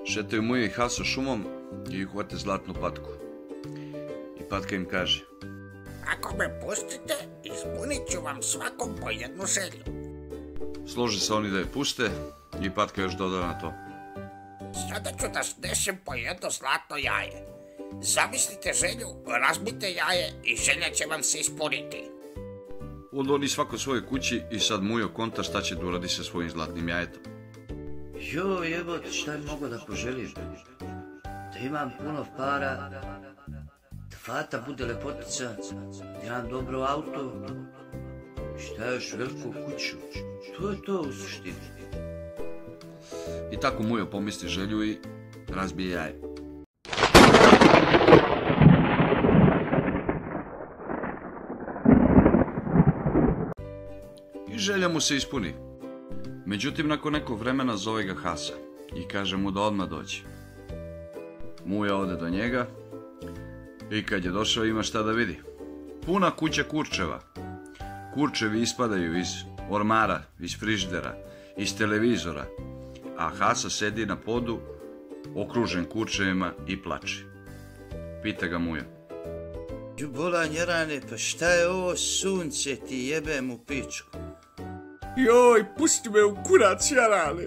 Šetaju Mujo i Haso šumom i uhvate zlatnu patku. I patka im kaže: Ako me pustite, ispunit ću vam svakom po jednu želju. Slože se oni da je puste i patka još doda na to: Sada ću da snešem po jedno zlatno jaje. Zamislite želju, razbite jaje i želja će vam se ispuniti. Onda oni svako svojoj kući i sad Mujo konta šta će da uradi sa svojim zlatnim jajetom. Joj, jebote, šta bi mogo da poželim? Da imam puno para, da fata bude lepotica, da imam dobro auto, šta još, veliku kuću. To je to u suštini. I tako Mujo pomisli želju i razbije jaje. I želja mu se ispuni. Međutim, nakon nekog vremena zove ga Hasa i kaže mu da odmah dođe. Mujo ode do njega i kad je došao ima šta da vidi. Puna kuća kurčeva. Kurčevi ispadaju iz ormara, iz frižidera, iz televizora, a Hasa sedi na podu, okružen kurčevima i plače. Pita ga Mujo: Bolan Jerane, pa šta je ovo sunce ti jebem u pičku? Joj, pusti me u kurac, Jarane.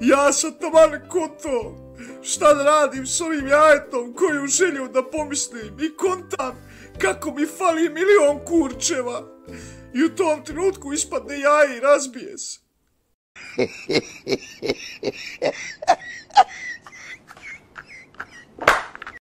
Ja sam taman konto. Šta da radim s ovim jajetom koju želju da pomislim i kontam kako mi fali 1.000.000 kurčeva. I u tom trenutku ispadne jaje i razbije se.